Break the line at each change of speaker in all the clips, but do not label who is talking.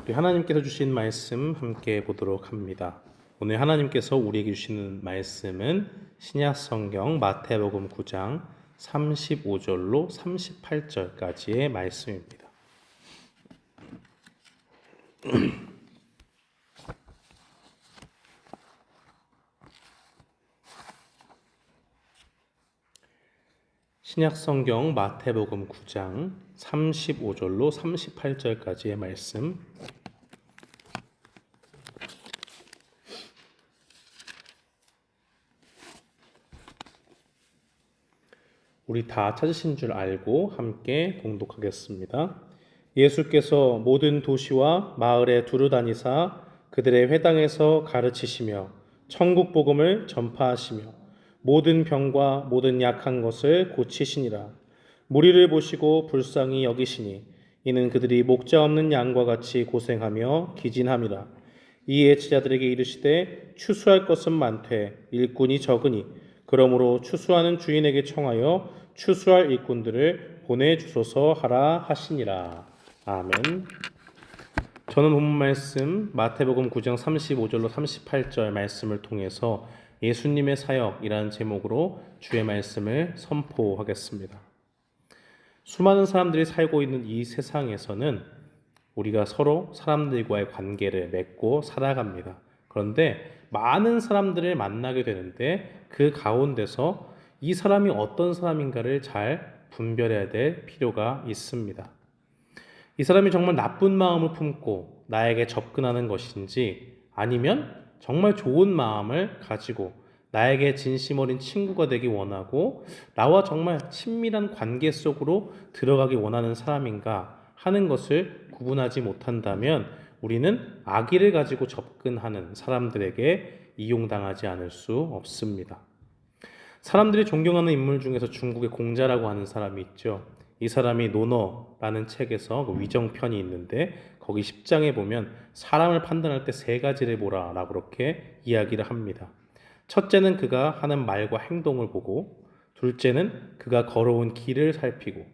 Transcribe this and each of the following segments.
우리 하나님께서 주신 말씀 함께 보도록 합니다. 오늘 하나님께서 우리에게 주시는 말씀은 신약 성경 마태복음 9장 35절로 38절까지의 말씀입니다. 신약 성경 마태복음 9장 35절로 38절까지의 말씀. 우리 다 찾으신 줄 알고 함께 봉독하겠습니다. 예수께서 모든 도시와 마을에 두루 다니사 그들의 회당에서 가르치시며 천국 복음을 전파하시며 모든 병과 모든 약한 것을 고치시니라. 무리를 보시고 불쌍히 여기시니 이는 그들이 목자 없는 양과 같이 고생하며 기진함이라. 이에 제자들에게 이르시되 추수할 것은 많되 일꾼이 적으니 그러므로 추수하는 주인에게 청하여 추수할 일꾼들을 보내주소서 하라 하시니라. 아멘. 저는 본문 말씀 마태복음 9장 35절로 38절 말씀을 통해서 예수님의 사역이라는 제목으로 주의 말씀을 선포하겠습니다. 수많은 사람들이 살고 있는 이 세상에서는 우리가 서로 사람들과의 관계를 맺고 살아갑니다. 그런데 많은 사람들을 만나게 되는데 그 가운데서 이 사람이 어떤 사람인가를 잘 분별해야 될 필요가 있습니다. 이 사람이 정말 나쁜 마음을 품고 나에게 접근하는 것인지 아니면 정말 좋은 마음을 가지고 나에게 진심 어린 친구가 되기 원하고 나와 정말 친밀한 관계 속으로 들어가기 원하는 사람인가 하는 것을 구분하지 못한다면 우리는 악의를 가지고 접근하는 사람들에게 이용당하지 않을 수 없습니다. 사람들이 존경하는 인물 중에서 중국의 공자라고 하는 사람이 있죠. 이 사람이 논어라는 책에서 그 위정편이 있는데 거기 10장에 보면 사람을 판단할 때 세 가지를 보라라고 그렇게 이야기를 합니다. 첫째는 그가 하는 말과 행동을 보고, 둘째는 그가 걸어온 길을 살피고,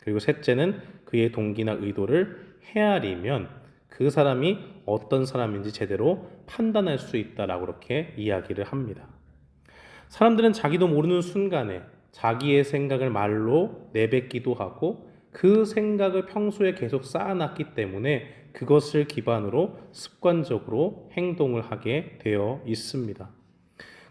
그리고 셋째는 그의 동기나 의도를 헤아리면 그 사람이 어떤 사람인지 제대로 판단할 수 있다라고 그렇게 이야기를 합니다. 사람들은 자기도 모르는 순간에 자기의 생각을 말로 내뱉기도 하고 그 생각을 평소에 계속 쌓아놨기 때문에 그것을 기반으로 습관적으로 행동을 하게 되어 있습니다.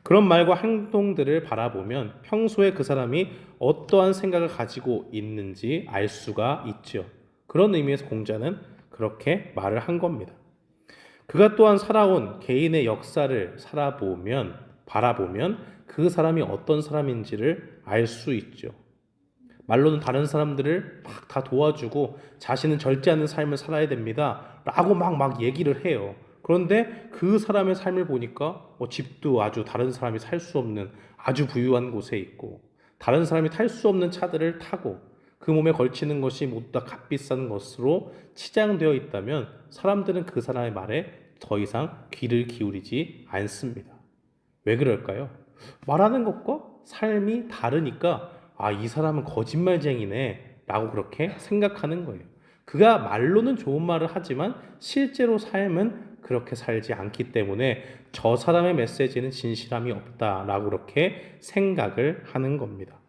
그런 말과 행동들을 바라보면 평소에 그 사람이 어떠한 생각을 가지고 있는지 알 수가 있죠. 그런 의미에서 공자는 그렇게 말을 한 겁니다. 그가 또한 살아온 개인의 역사를 바라보면 그 사람이 어떤 사람인지를 알 수 있죠. 말로는 다른 사람들을 막 다 도와주고 자신은 절제 않는 삶을 살아야 됩니다 라고 막 얘기를 해요. 그런데 그 사람의 삶을 보니까 집도 아주 다른 사람이 살 수 없는 아주 부유한 곳에 있고 다른 사람이 탈 수 없는 차들을 타고 그 몸에 걸치는 것이 모두 다 값비싼 것으로 치장되어 있다면 사람들은 그 사람의 말에 더 이상 귀를 기울이지 않습니다. 왜 그럴까요? 말하는 것과 삶이 다르니까 이 사람은 거짓말쟁이네 라고 그렇게 생각하는 거예요. 그가 말로는 좋은 말을 하지만 실제로 삶은 그렇게 살지 않기 때문에 저 사람의 메시지는 진실함이 없다라고 그렇게 생각을 하는 겁니다.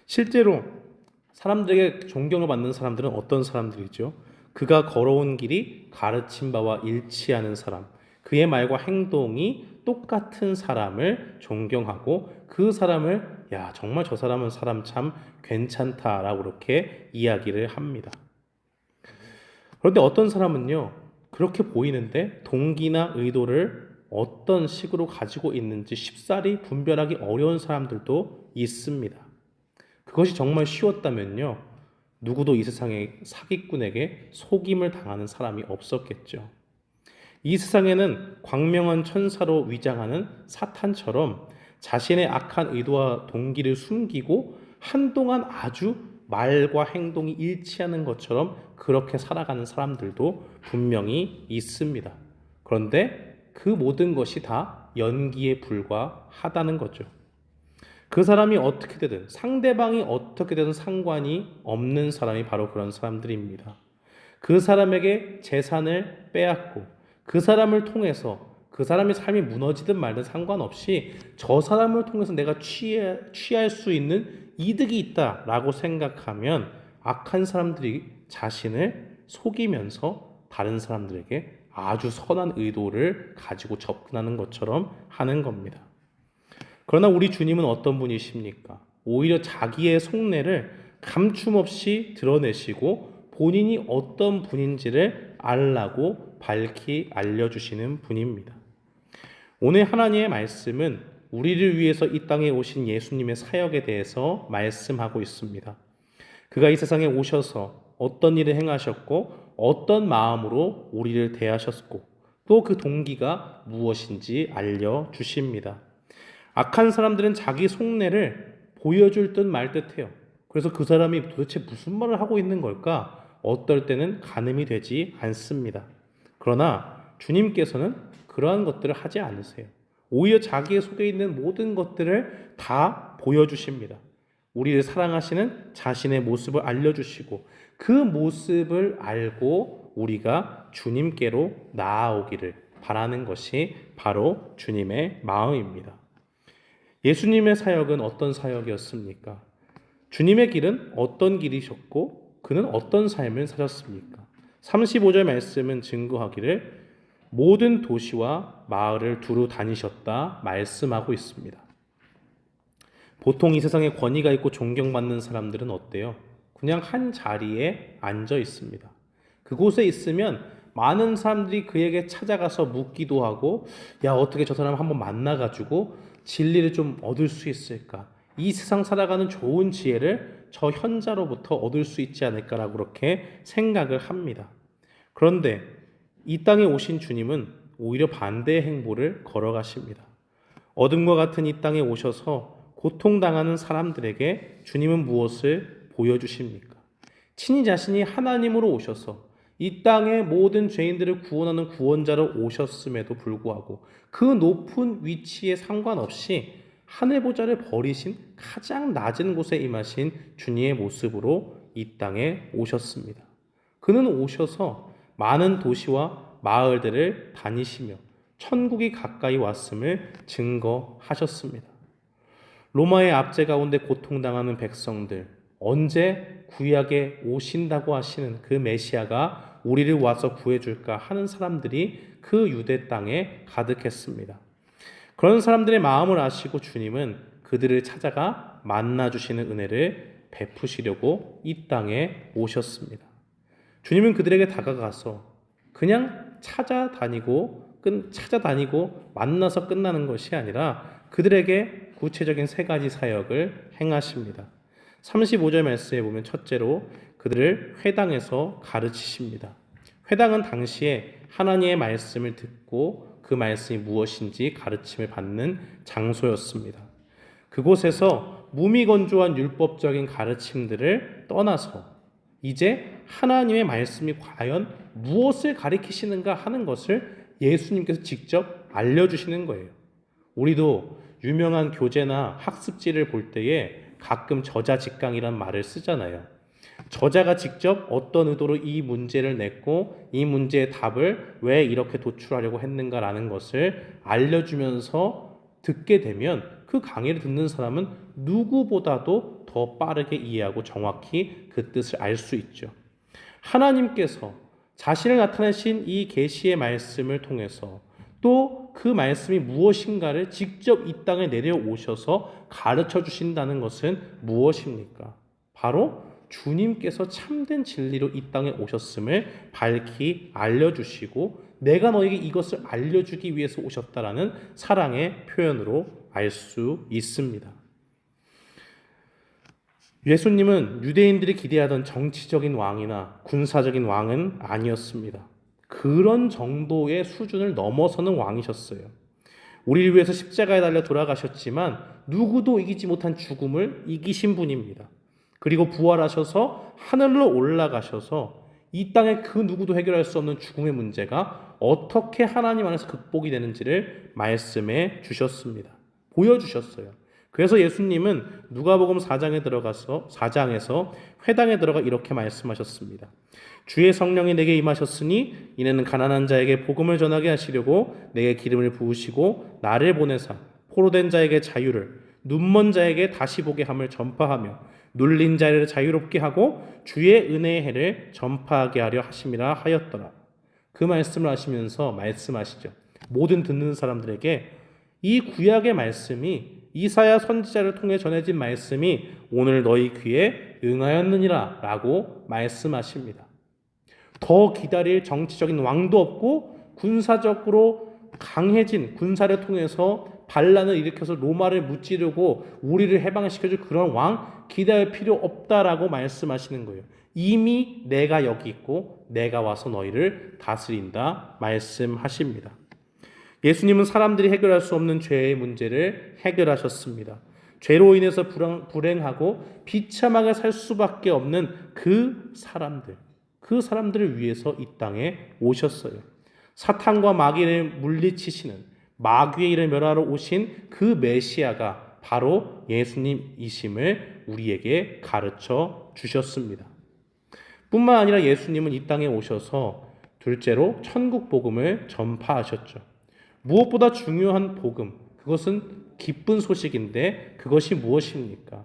실제로 사람들에게 존경을 받는 사람들은 어떤 사람들이죠? 그가 걸어온 길이 가르친 바와 일치하는 사람, 그의 말과 행동이 똑같은 사람을 존경하고 그 사람을 정말 저 사람은 사람 참 괜찮다라고 그렇게 이야기를 합니다. 그런데 어떤 사람은요, 그렇게 보이는데 동기나 의도를 어떤 식으로 가지고 있는지 쉽사리 분별하기 어려운 사람들도 있습니다. 그것이 정말 쉬웠다면요, 누구도 이 세상에 사기꾼에게 속임을 당하는 사람이 없었겠죠. 이 세상에는 광명한 천사로 위장하는 사탄처럼 자신의 악한 의도와 동기를 숨기고 한동안 아주 말과 행동이 일치하는 것처럼 그렇게 살아가는 사람들도 분명히 있습니다. 그런데 그 모든 것이 다 연기에 불과하다는 거죠. 그 사람이 어떻게 되든 상대방이 어떻게 되든 상관이 없는 사람이 바로 그런 사람들입니다. 그 사람에게 재산을 빼앗고 그 사람을 통해서 그 사람의 삶이 무너지든 말든 상관없이 저 사람을 통해서 내가 취할 수 있는 이득이 있다라고 생각하면 악한 사람들이 자신을 속이면서 다른 사람들에게 아주 선한 의도를 가지고 접근하는 것처럼 하는 겁니다. 그러나 우리 주님은 어떤 분이십니까? 오히려 자기의 속내를 감춤없이 드러내시고 본인이 어떤 분인지를 알라고 밝히 알려주시는 분입니다. 오늘 하나님의 말씀은 우리를 위해서 이 땅에 오신 예수님의 사역에 대해서 말씀하고 있습니다. 그가 이 세상에 오셔서 어떤 일을 행하셨고 어떤 마음으로 우리를 대하셨고 또 그 동기가 무엇인지 알려주십니다. 악한 사람들은 자기 속내를 보여줄 듯 말 듯해요. 그래서 그 사람이 도대체 무슨 말을 하고 있는 걸까? 어떨 때는 가늠이 되지 않습니다. 그러나 주님께서는 그러한 것들을 하지 않으세요. 오히려 자기의 속에 있는 모든 것들을 다 보여주십니다. 우리를 사랑하시는 자신의 모습을 알려주시고 그 모습을 알고 우리가 주님께로 나아오기를 바라는 것이 바로 주님의 마음입니다. 예수님의 사역은 어떤 사역이었습니까? 주님의 길은 어떤 길이셨고 그는 어떤 삶을 사셨습니까? 35절 말씀은 증거하기를 모든 도시와 마을을 두루 다니셨다 말씀하고 있습니다. 보통 이 세상에 권위가 있고 존경받는 사람들은 어때요? 그냥 한 자리에 앉아 있습니다. 그곳에 있으면 많은 사람들이 그에게 찾아가서 묻기도 하고 야 어떻게 저 사람 한번 만나가지고 진리를 좀 얻을 수 있을까? 이 세상 살아가는 좋은 지혜를 저 현자로부터 얻을 수 있지 않을까라고 그렇게 생각을 합니다. 그런데 이 땅에 오신 주님은 오히려 반대의 행보를 걸어가십니다. 어둠과 같은 이 땅에 오셔서 고통당하는 사람들에게 주님은 무엇을 보여주십니까? 친히 자신이 하나님으로 오셔서 이 땅의 모든 죄인들을 구원하는 구원자로 오셨음에도 불구하고 그 높은 위치에 상관없이 하늘 보좌를 버리신 가장 낮은 곳에 임하신 주님의 모습으로 이 땅에 오셨습니다. 그는 오셔서 많은 도시와 마을들을 다니시며 천국이 가까이 왔음을 증거하셨습니다. 로마의 압제 가운데 고통당하는 백성들, 언제 구약에 오신다고 하시는 그 메시아가 우리를 와서 구해줄까 하는 사람들이 그 유대 땅에 가득했습니다. 그런 사람들의 마음을 아시고 주님은 그들을 찾아가 만나주시는 은혜를 베푸시려고 이 땅에 오셨습니다. 주님은 그들에게 다가가서 그냥 찾아다니고 만나서 끝나는 것이 아니라 그들에게 구체적인 세 가지 사역을 행하십니다. 35절 말씀에 보면 첫째로 그들을 회당에서 가르치십니다. 회당은 당시에 하나님의 말씀을 듣고 그 말씀이 무엇인지 가르침을 받는 장소였습니다. 그곳에서 무미건조한 율법적인 가르침들을 떠나서 이제 하나님의 말씀이 과연 무엇을 가리키시는가 하는 것을 예수님께서 직접 알려주시는 거예요. 우리도 유명한 교재나 학습지를 볼 때에 가끔 저자직강이란 말을 쓰잖아요. 저자가 직접 어떤 의도로 이 문제를 냈고 이 문제의 답을 왜 이렇게 도출하려고 했는가라는 것을 알려주면서 듣게 되면 그 강의를 듣는 사람은 누구보다도 더 빠르게 이해하고 정확히 그 뜻을 알 수 있죠. 하나님께서 자신을 나타내신 이 계시의 말씀을 통해서 또 그 말씀이 무엇인가를 직접 이 땅에 내려오셔서 가르쳐 주신다는 것은 무엇입니까? 바로 주님께서 참된 진리로 이 땅에 오셨음을 밝히 알려주시고 내가 너에게 이것을 알려주기 위해서 오셨다라는 사랑의 표현으로 알 수 있습니다. 예수님은 유대인들이 기대하던 정치적인 왕이나 군사적인 왕은 아니었습니다. 그런 정도의 수준을 넘어서는 왕이셨어요. 우리를 위해서 십자가에 달려 돌아가셨지만 누구도 이기지 못한 죽음을 이기신 분입니다. 그리고 부활하셔서 하늘로 올라가셔서 이 땅에 그 누구도 해결할 수 없는 죽음의 문제가 어떻게 하나님 안에서 극복이 되는지를 말씀해 주셨습니다. 보여주셨어요. 그래서 예수님은 누가복음 4장에서 회당에 들어가 이렇게 말씀하셨습니다. 주의 성령이 내게 임하셨으니 이는 가난한 자에게 복음을 전하게 하시려고 내게 기름을 부으시고 나를 보내사 포로된 자에게 자유를, 눈먼 자에게 다시 보게 함을 전파하며 눌린 자를 자유롭게 하고 주의 은혜의 해를 전파하게 하려 하심이라 하였더라. 그 말씀을 하시면서 말씀하시죠. 모든 듣는 사람들에게 이 구약의 말씀이, 이사야 선지자를 통해 전해진 말씀이 오늘 너희 귀에 응하였느니라 라고 말씀하십니다. 더 기다릴 정치적인 왕도 없고 군사적으로 강해진 군사를 통해서 반란을 일으켜서 로마를 무찌르고 우리를 해방시켜줄 그런 왕 기다릴 필요 없다라고 말씀하시는 거예요. 이미 내가 여기 있고 내가 와서 너희를 다스린다 말씀하십니다. 예수님은 사람들이 해결할 수 없는 죄의 문제를 해결하셨습니다. 죄로 인해서 불행하고 비참하게 살 수밖에 없는 그 사람들을 위해서 이 땅에 오셨어요. 사탄과 마귀를 물리치시는, 마귀의 일을 멸하러 오신 그 메시아가 바로 예수님이심을 우리에게 가르쳐 주셨습니다. 뿐만 아니라 예수님은 이 땅에 오셔서 둘째로 천국 복음을 전파하셨죠. 무엇보다 중요한 복음, 그것은 기쁜 소식인데 그것이 무엇입니까?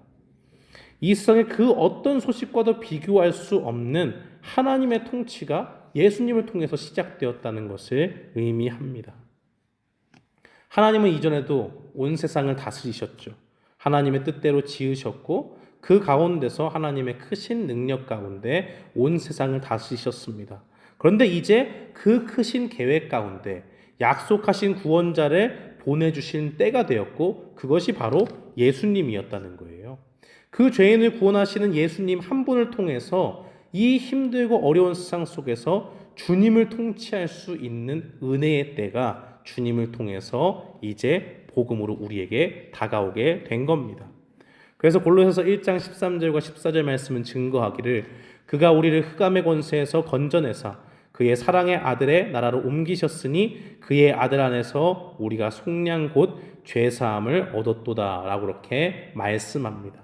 이 세상의 그 어떤 소식과도 비교할 수 없는 하나님의 통치가 예수님을 통해서 시작되었다는 것을 의미합니다. 하나님은 이전에도 온 세상을 다스리셨죠. 하나님의 뜻대로 지으셨고 그 가운데서 하나님의 크신 능력 가운데 온 세상을 다스리셨습니다. 그런데 이제 그 크신 계획 가운데 약속하신 구원자를 보내주신 때가 되었고 그것이 바로 예수님이었다는 거예요. 그 죄인을 구원하시는 예수님 한 분을 통해서 이 힘들고 어려운 세상 속에서 주님을 통치할 수 있는 은혜의 때가 주님을 통해서 이제 복음으로 우리에게 다가오게 된 겁니다. 그래서 골로새서 1장 13절과 14절 말씀은 증거하기를 그가 우리를 흑암의 권세에서 건져내사 그의 사랑의 아들의 나라로 옮기셨으니 그의 아들 안에서 우리가 속량 곧 죄사함을 얻었도다 라고 그렇게 말씀합니다.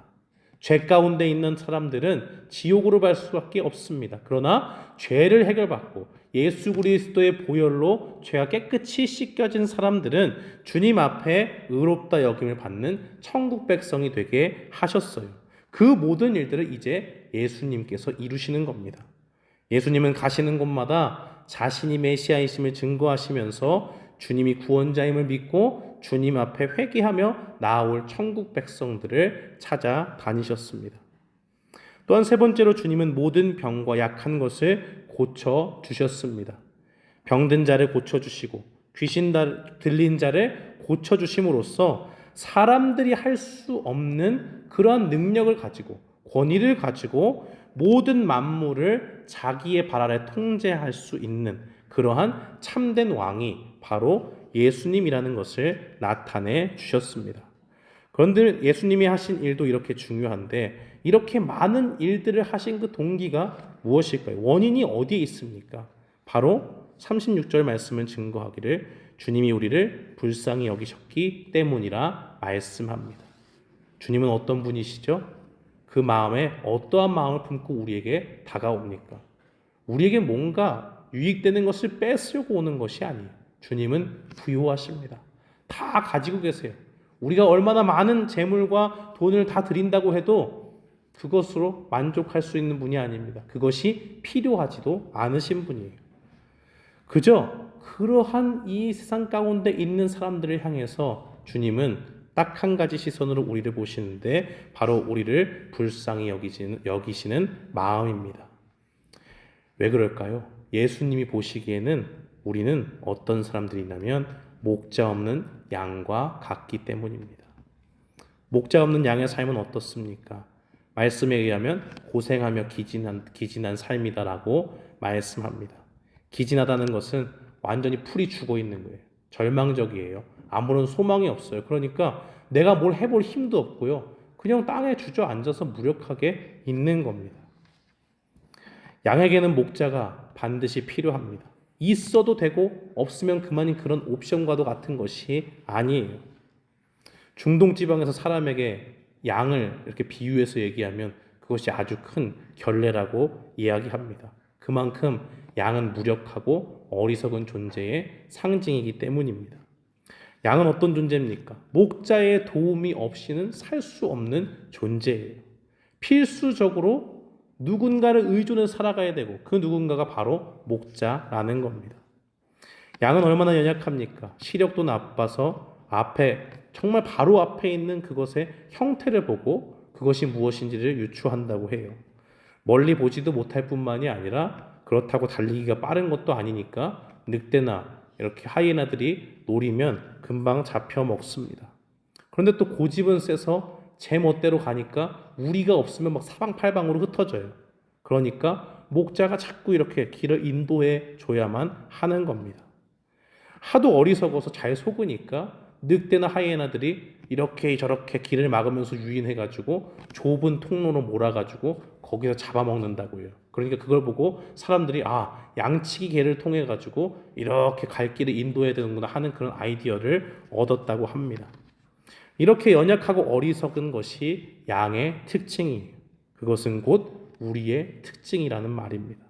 죄 가운데 있는 사람들은 지옥으로 갈 수밖에 없습니다. 그러나 죄를 해결받고 예수 그리스도의 보혈로 죄가 깨끗이 씻겨진 사람들은 주님 앞에 의롭다 여김을 받는 천국 백성이 되게 하셨어요. 그 모든 일들을 이제 예수님께서 이루시는 겁니다. 예수님은 가시는 곳마다 자신이 메시아이심을 증거하시면서 주님이 구원자임을 믿고 주님 앞에 회개하며 나아올 천국 백성들을 찾아다니셨습니다. 또한 세 번째로 주님은 모든 병과 약한 것을 고쳐주셨습니다. 병든 자를 고쳐주시고 귀신 들린 자를 고쳐주심으로써 사람들이 할 수 없는 그러한 능력을 가지고 권위를 가지고 모든 만물을 자기의 발 아래 통제할 수 있는 그러한 참된 왕이 바로 예수님이라는 것을 나타내 주셨습니다. 그런데 예수님이 하신 일도 이렇게 중요한데 이렇게 많은 일들을 하신 그 동기가 무엇일까요? 원인이 어디에 있습니까? 바로 36절 말씀은 증거하기를 주님이 우리를 불쌍히 여기셨기 때문이라 말씀합니다. 주님은 어떤 분이시죠? 그 마음에 어떠한 마음을 품고 우리에게 다가옵니까? 우리에게 뭔가 유익되는 것을 뺏으려고 오는 것이 아니에요. 주님은 부유하십니다. 다 가지고 계세요. 우리가 얼마나 많은 재물과 돈을 다 드린다고 해도 그것으로 만족할 수 있는 분이 아닙니다. 그것이 필요하지도 않으신 분이에요. 그저 그러한 이 세상 가운데 있는 사람들을 향해서 주님은 딱 한 가지 시선으로 우리를 보시는데 바로 우리를 불쌍히 여기시는 마음입니다. 왜 그럴까요? 예수님이 보시기에는 우리는 어떤 사람들이냐면 목자 없는 양과 같기 때문입니다. 목자 없는 양의 삶은 어떻습니까? 말씀에 의하면 고생하며 기진한 삶이다라고 말씀합니다. 기진하다는 것은 완전히 풀이 죽어 있는 거예요. 절망적이에요. 아무런 소망이 없어요. 그러니까 내가 뭘 해볼 힘도 없고요. 그냥 땅에 주저앉아서 무력하게 있는 겁니다. 양에게는 목자가 반드시 필요합니다. 있어도 되고 없으면 그만인 그런 옵션과도 같은 것이 아니에요. 중동 지방에서 사람에게 양을 이렇게 비유해서 얘기하면 그것이 아주 큰 결례라고 이야기합니다. 그만큼 양은 무력하고 어리석은 존재의 상징이기 때문입니다. 양은 어떤 존재입니까? 목자의 도움이 없이는 살 수 없는 존재예요. 필수적으로 누군가를 의존해서 살아가야 되고 그 누군가가 바로 목자라는 겁니다. 양은 얼마나 연약합니까? 시력도 나빠서 정말 바로 앞에 있는 그것의 형태를 보고 그것이 무엇인지를 유추한다고 해요. 멀리 보지도 못할 뿐만이 아니라 그렇다고 달리기가 빠른 것도 아니니까 늑대나 이렇게 하이에나들이 노리면 금방 잡혀 먹습니다. 그런데 또 고집은 세서 제 멋대로 가니까 우리가 없으면 막 사방팔방으로 흩어져요. 그러니까 목자가 자꾸 이렇게 길을 인도해 줘야만 하는 겁니다. 하도 어리석어서 잘 속으니까 늑대나 하이에나들이 이렇게 저렇게 길을 막으면서 유인해가지고 좁은 통로로 몰아가지고 거기서 잡아먹는다고요. 그러니까 그걸 보고 사람들이 양치기 개를 통해가지고 이렇게 갈 길을 인도해야 되는구나 하는 그런 아이디어를 얻었다고 합니다. 이렇게 연약하고 어리석은 것이 양의 특징이에요. 그것은 곧 우리의 특징이라는 말입니다.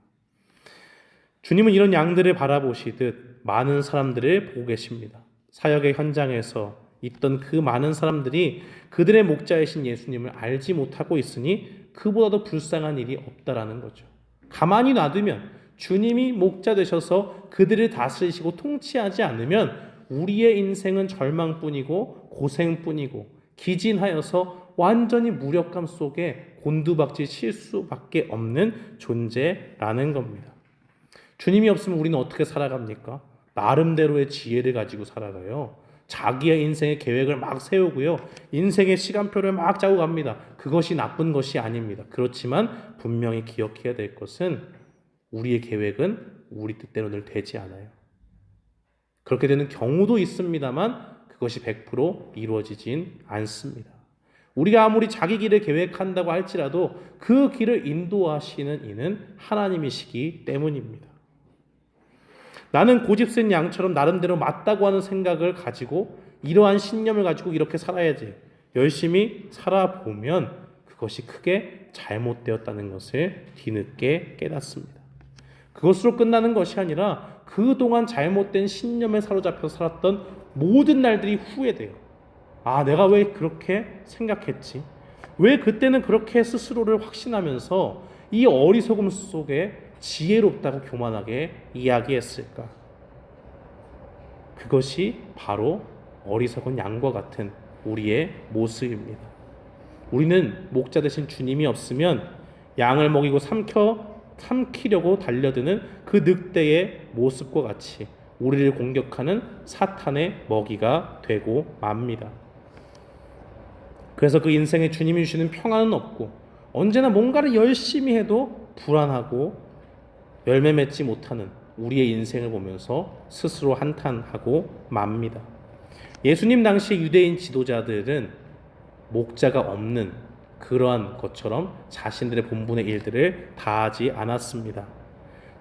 주님은 이런 양들을 바라보시듯 많은 사람들을 보고 계십니다. 사역의 현장에서 있던 그 많은 사람들이 그들의 목자이신 예수님을 알지 못하고 있으니 그보다도 불쌍한 일이 없다라는 거죠. 가만히 놔두면 주님이 목자 되셔서 그들을 다스리시고 통치하지 않으면 우리의 인생은 절망뿐이고 고생뿐이고 기진하여서 완전히 무력감 속에 곤두박질 칠 수밖에 없는 존재라는 겁니다. 주님이 없으면 우리는 어떻게 살아갑니까? 나름대로의 지혜를 가지고 살아가요. 자기의 인생의 계획을 막 세우고요. 인생의 시간표를 막 짜고 갑니다. 그것이 나쁜 것이 아닙니다. 그렇지만 분명히 기억해야 될 것은 우리의 계획은 우리 뜻대로 늘 되지 않아요. 그렇게 되는 경우도 있습니다만 그것이 100% 이루어지진 않습니다. 우리가 아무리 자기 길을 계획한다고 할지라도 그 길을 인도하시는 이는 하나님이시기 때문입니다. 나는 고집센 양처럼 나름대로 맞다고 하는 생각을 가지고 이러한 신념을 가지고 이렇게 살아야지 열심히 살아보면 그것이 크게 잘못되었다는 것을 뒤늦게 깨닫습니다. 그것으로 끝나는 것이 아니라 그동안 잘못된 신념에 사로잡혀 살았던 모든 날들이 후회돼요. 내가 왜 그렇게 생각했지? 왜 그때는 그렇게 스스로를 확신하면서 이 어리석음 속에 지혜롭다고 교만하게 이야기했을까? 그것이 바로 어리석은 양과 같은 우리의 모습입니다. 우리는 목자 되신 주님이 없으면 양을 먹이고 삼키려고 달려드는 그 늑대의 모습과 같이 우리를 공격하는 사탄의 먹이가 되고 맙니다. 그래서 그 인생에 주님이 주시는 평안은 없고 언제나 뭔가를 열심히 해도 불안하고 열매 맺지 못하는 우리의 인생을 보면서 스스로 한탄하고 맙니다. 예수님 당시 유대인 지도자들은 목자가 없는 그러한 것처럼 자신들의 본분의 일들을 다하지 않았습니다.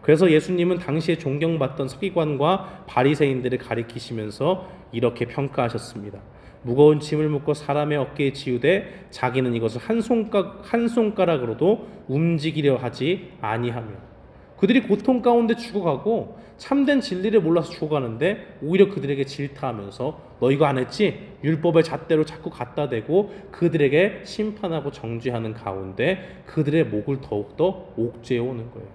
그래서 예수님은 당시에 존경받던 서기관과 바리새인들을 가리키시면서 이렇게 평가하셨습니다. 무거운 짐을 묶어 사람의 어깨에 지우되 자기는 이것을 한 손가락으로도 움직이려 하지 아니하며 그들이 고통 가운데 죽어가고 참된 진리를 몰라서 죽어가는데 오히려 그들에게 질타하면서 너 이거 안 했지? 율법의 잣대로 자꾸 갖다 대고 그들에게 심판하고 정죄하는 가운데 그들의 목을 더욱더 옥죄어 오는 거예요.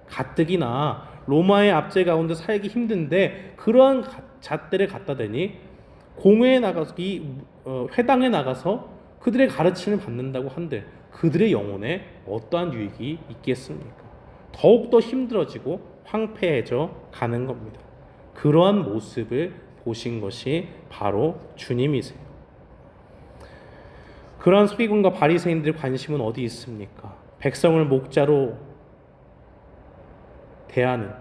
가뜩이나 로마의 압제 가운데 살기 힘든데 그러한 잣대를 갖다 대니 공회에 나가서 회당에 나가서 그들의 가르침을 받는다고 한들 그들의 영혼에 어떠한 유익이 있겠습니까? 더욱더 힘들어지고 황폐해져 가는 겁니다. 그러한 모습을 보신 것이 바로 주님이세요. 그러한 서기관과 바리새인들의 관심은 어디 있습니까? 백성을 목자로 대하는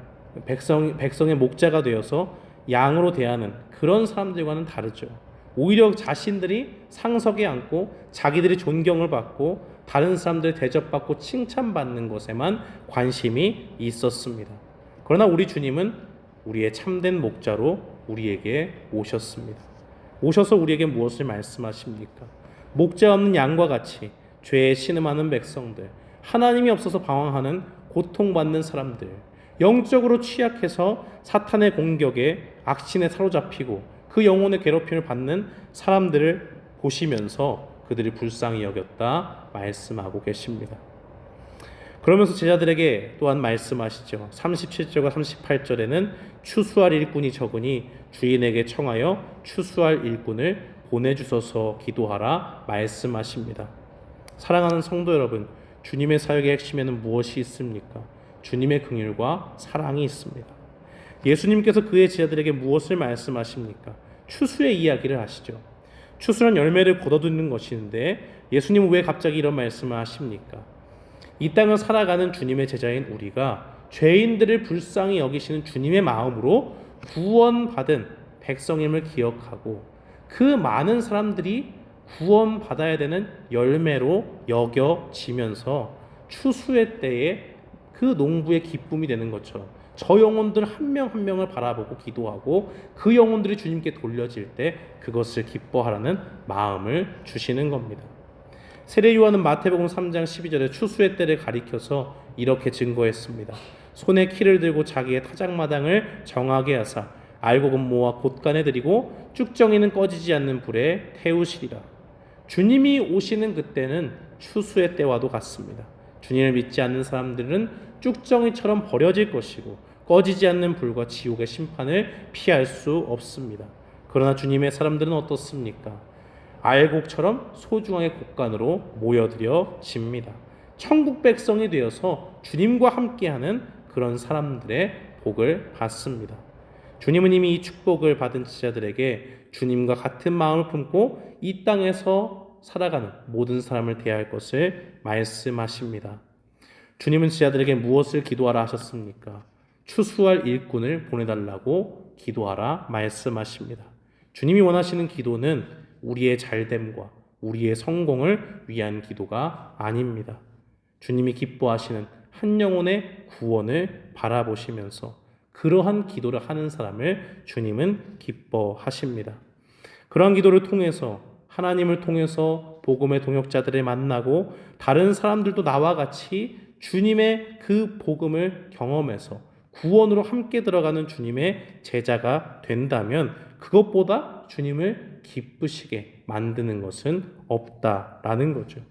백성의 목자가 되어서 양으로 대하는 그런 사람들과는 다르죠. 오히려 자신들이 상석에 앉고 자기들이 존경을 받고 다른 사람들 대접받고 칭찬받는 것에만 관심이 있었습니다. 그러나 우리 주님은 우리의 참된 목자로 우리에게 오셨습니다. 오셔서 우리에게 무엇을 말씀하십니까? 목자 없는 양과 같이 죄에 신음하는 백성들, 하나님이 없어서 방황하는 고통받는 사람들, 영적으로 취약해서 사탄의 공격에 악신에 사로잡히고 그 영혼의 괴롭힘을 받는 사람들을 보시면서 그들이 불쌍히 여겼다 말씀하고 계십니다. 그러면서 제자들에게 또한 말씀하시죠. 37절과 38절에는 추수할 일꾼이 적으니 주인에게 청하여 추수할 일꾼을 보내주소서 기도하라 말씀하십니다. 사랑하는 성도 여러분, 주님의 사역의 핵심에는 무엇이 있습니까? 주님의 긍휼과 사랑이 있습니다. 예수님께서 그의 제자들에게 무엇을 말씀하십니까? 추수의 이야기를 하시죠. 추수는 열매를 거둬들이는 것인데 예수님은 왜 갑자기 이런 말씀을 하십니까? 이 땅을 살아가는 주님의 제자인 우리가 죄인들을 불쌍히 여기시는 주님의 마음으로 구원받은 백성임을 기억하고 그 많은 사람들이 구원받아야 되는 열매로 여겨지면서 추수의 때에 그 농부의 기쁨이 되는 것처럼 저 영혼들 한 명 한 명을 바라보고 기도하고 그 영혼들이 주님께 돌려질 때 그것을 기뻐하라는 마음을 주시는 겁니다. 세례 요한은 마태복음 3장 12절에 추수의 때를 가리켜서 이렇게 증거했습니다. 손에 키를 들고 자기의 타작마당을 정하게 하사 알곡은 모아 곳간에 들이고 쭉정이는 꺼지지 않는 불에 태우시리라. 주님이 오시는 그때는 추수의 때와도 같습니다. 주님을 믿지 않는 사람들은 쭉정이처럼 버려질 것이고 꺼지지 않는 불과 지옥의 심판을 피할 수 없습니다. 그러나 주님의 사람들은 어떻습니까? 알곡처럼 소중하게 곳간으로 모여들여집니다. 천국 백성이 되어서 주님과 함께하는 그런 사람들의 복을 받습니다. 주님은 이미 이 축복을 받은 제자들에게 주님과 같은 마음을 품고 이 땅에서 살아가는 모든 사람을 대할 것을 말씀하십니다. 주님은 제자들에게 무엇을 기도하라 하셨습니까? 추수할 일꾼을 보내달라고 기도하라 말씀하십니다. 주님이 원하시는 기도는 우리의 잘됨과 우리의 성공을 위한 기도가 아닙니다. 주님이 기뻐하시는 한 영혼의 구원을 바라보시면서 그러한 기도를 하는 사람을 주님은 기뻐하십니다. 그러한 기도를 통해서 하나님을 통해서 복음의 동역자들을 만나고 다른 사람들도 나와 같이 주님의 그 복음을 경험해서 구원으로 함께 들어가는 주님의 제자가 된다면 그것보다 주님을 기쁘시게 만드는 것은 없다라는 거죠.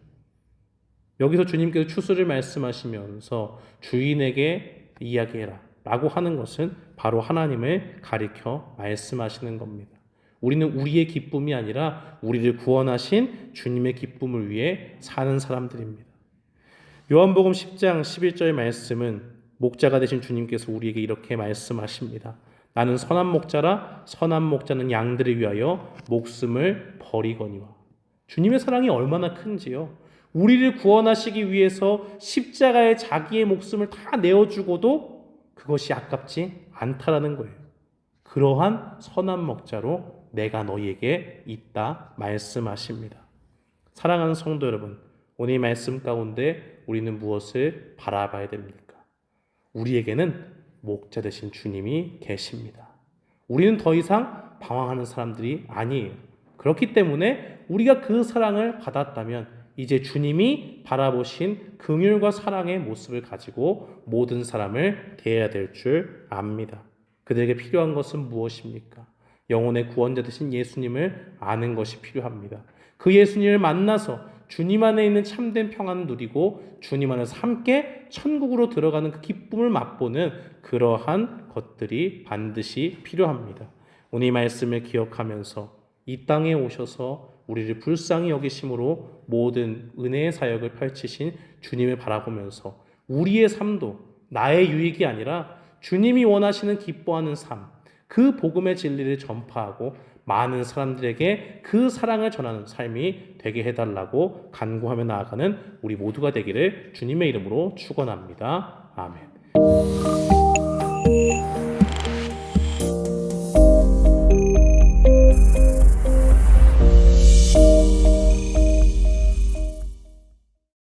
여기서 주님께서 추수를 말씀하시면서 주인에게 이야기해라 라고 하는 것은 바로 하나님을 가리켜 말씀하시는 겁니다. 우리는 우리의 기쁨이 아니라 우리를 구원하신 주님의 기쁨을 위해 사는 사람들입니다. 요한복음 10장 11절 말씀은 목자가 되신 주님께서 우리에게 이렇게 말씀하십니다. 나는 선한 목자라 선한 목자는 양들을 위하여 목숨을 버리거니와. 주님의 사랑이 얼마나 큰지요. 우리를 구원하시기 위해서 십자가에 자기의 목숨을 다 내어주고도 그것이 아깝지 않다라는 거예요. 그러한 선한 목자로 내가 너희에게 있다 말씀하십니다. 사랑하는 성도 여러분, 오늘 이 말씀 가운데 우리는 무엇을 바라봐야 됩니까? 우리에게는 목자 되신 주님이 계십니다. 우리는 더 이상 방황하는 사람들이 아니에요. 그렇기 때문에 우리가 그 사랑을 받았다면 이제 주님이 바라보신 긍휼과 사랑의 모습을 가지고 모든 사람을 대해야 될 줄 압니다. 그들에게 필요한 것은 무엇입니까? 영혼의 구원자 되신 예수님을 아는 것이 필요합니다. 그 예수님을 만나서 주님 안에 있는 참된 평안을 누리고 주님 안에서 함께 천국으로 들어가는 그 기쁨을 맛보는 그러한 것들이 반드시 필요합니다. 오늘 이 말씀을 기억하면서 이 땅에 오셔서 우리를 불쌍히 여기심으로 모든 은혜의 사역을 펼치신 주님을 바라보면서 우리의 삶도 나의 유익이 아니라 주님이 원하시는 기뻐하는 삶, 그 복음의 진리를 전파하고 많은 사람들에게 그 사랑을 전하는 삶이 되게 해달라고 간구하며 나아가는 우리 모두가 되기를 주님의 이름으로 축원합니다. 아멘.